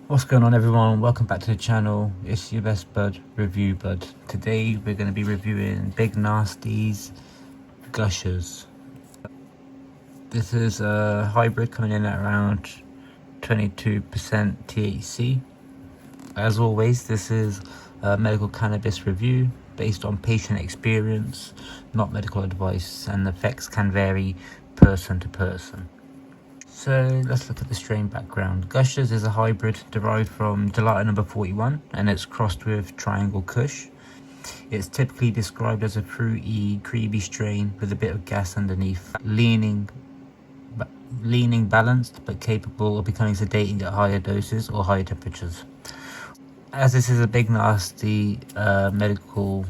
What's going on, everyone? Welcome back to the channel. It's your best bud, Review Bud. Today we're going to be reviewing Big Narstie's Gushers. This is a hybrid coming in at around 22% THC. As always, this is a medical cannabis review based on patient experience, not medical advice, and the effects can vary person to person. So let's look at the strain background. Gushers is a hybrid derived from gelato number 41 and it's crossed with Triangle Kush. It's typically described as a fruity, creamy strain with a bit of gas underneath, leaning balanced but capable of becoming sedating at higher doses or higher temperatures. As this is a Big Narstie medical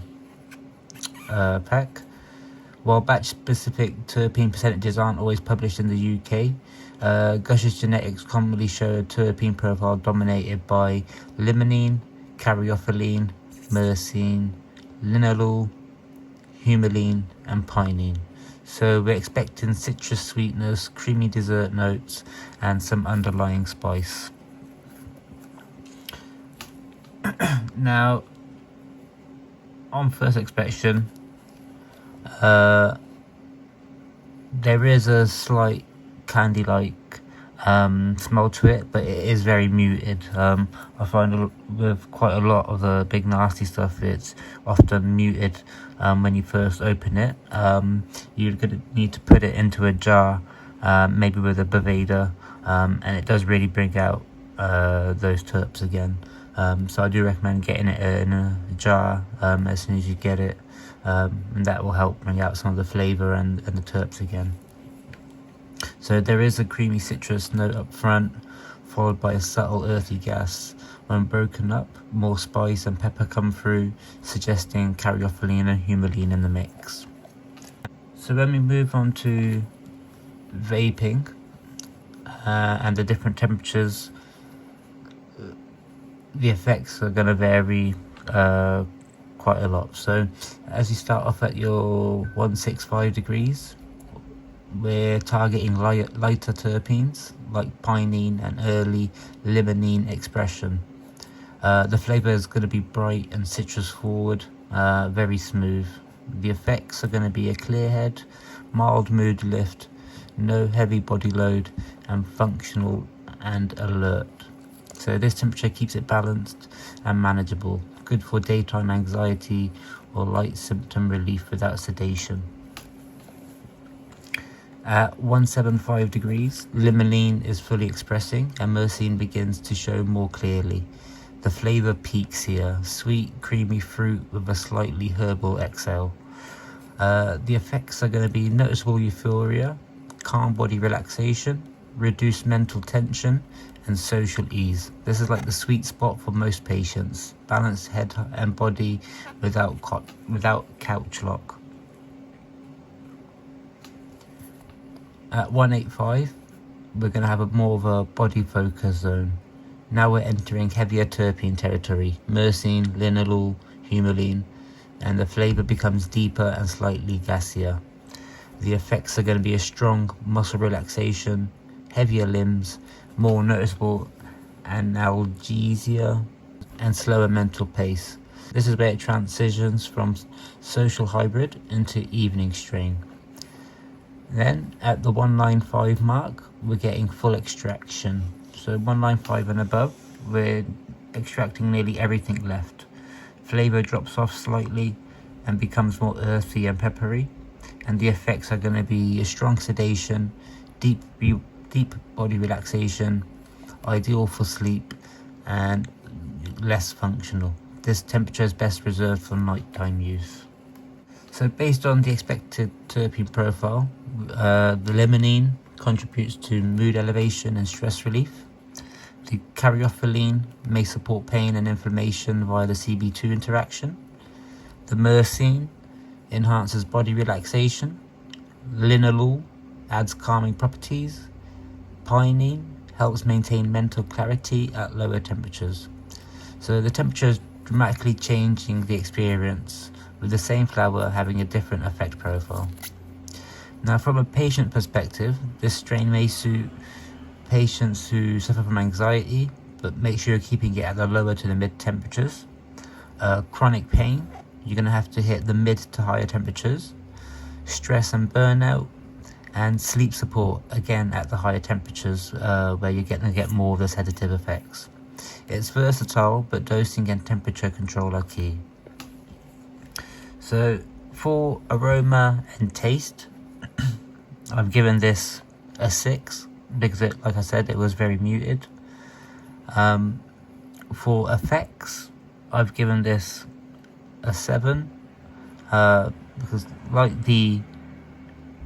pack, while batch-specific terpene percentages aren't always published in the UK, Gushers genetics commonly show a terpene profile dominated by limonene, caryophyllene, myrcene, linalool, humulene, and pinene. So we're expecting citrus sweetness, creamy dessert notes, and some underlying spice. Now, on first inspection, there is a slight candy-like smell to it, but it is very muted. I find with quite a lot of the Big Narstie stuff, it's often muted when you first open it. You're going to need to put it into a jar, maybe with a Boveda, and it does really bring out those terps again. So I do recommend getting it in a jar as soon as you get it. And that will help bring out some of the flavour and the terps again. So there is a creamy citrus note up front, followed by a subtle earthy gas. When broken up, more spice and pepper come through, suggesting caryophyllene and humulene in the mix. So when we move on to vaping and the different temperatures, the effects are going to vary quite a lot. So as you start off at your 165 degrees, we're targeting lighter terpenes like pinene and early limonene expression. The flavour is going to be bright and citrus forward, very smooth. The effects are going to be a clear head, mild mood lift, no heavy body load, and functional and alert. So this temperature keeps it balanced and manageable, good for daytime anxiety or light symptom relief without sedation. At 175 degrees, limonene is fully expressing and myrcene begins to show more clearly. The flavour peaks here, sweet, creamy fruit with a slightly herbal exhale. The effects are going to be noticeable euphoria, calm body relaxation, reduced mental tension, and social ease. This is like the sweet spot for most patients. Balanced head and body without couch lock. At 185, we're going to have more of a body focus zone. Now we're entering heavier terpene territory, myrcene, linalool, humulene, and the flavour becomes deeper and slightly gassier. The effects are going to be a strong muscle relaxation, heavier limbs, more noticeable analgesia, and slower mental pace. This is where it transitions from social hybrid into evening strain. Then at the 195 mark, we're getting full extraction. So 195 and above, we're extracting nearly everything left. Flavour drops off slightly and becomes more earthy and peppery, and the effects are going to be a strong sedation, deep body relaxation, ideal for sleep, and less functional. This temperature is best reserved for nighttime use. So based on the expected terpene profile, the limonene contributes to mood elevation and stress relief. The caryophyllene may support pain and inflammation via the CB2 interaction. The myrcene enhances body relaxation. Linalool adds calming properties. Pinene helps maintain mental clarity at lower temperatures. So the temperature is dramatically changing the experience, with the same flower having a different effect profile. Now, from a patient perspective, this strain may suit patients who suffer from anxiety, but make sure you're keeping it at the lower to the mid temperatures. Chronic pain, you're going to have to hit the mid to higher temperatures. Stress and burnout, and sleep support, again at the higher temperatures, where you're going to get more of the sedative effects. It's versatile, but dosing and temperature control are key. So for aroma and taste, I've given this a 6 because like I said, it was very muted. For effects, I've given this a 7 because like the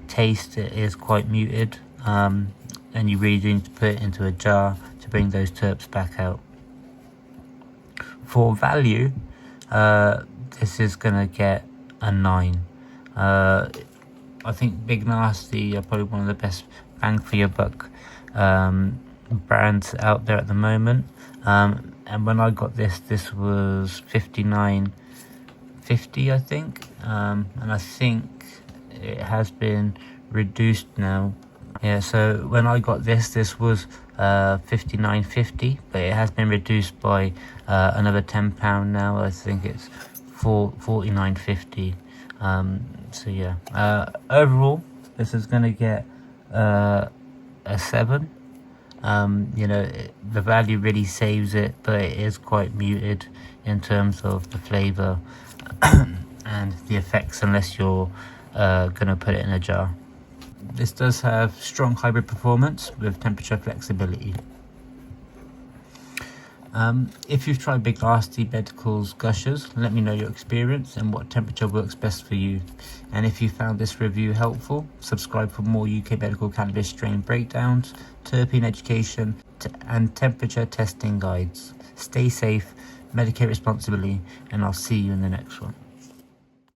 taste, it is quite muted, and you really do need to put it into a jar to bring those terps back out. For value, this is gonna get a 9. I think Big Narstie are probably one of the best bang for your buck brands out there at the moment. And when I got this was $59.50, I think, and I think it has been reduced now. Yeah, so when I got this was $59.50, but it has been reduced by another £10 now. I think it's $49.50. So yeah, overall this is going to get a 7. The value really saves it, but it is quite muted in terms of the flavor and the effects, unless you're gonna put it in a jar. This does have strong hybrid performance with temperature flexibility. If you've tried Big Narstie Medical's Gushers, let me know your experience and what temperature works best for you. And if you found this review helpful, subscribe for more UK medical cannabis strain breakdowns, terpene education, and temperature testing guides. Stay safe, medicate responsibly, and I'll see you in the next one.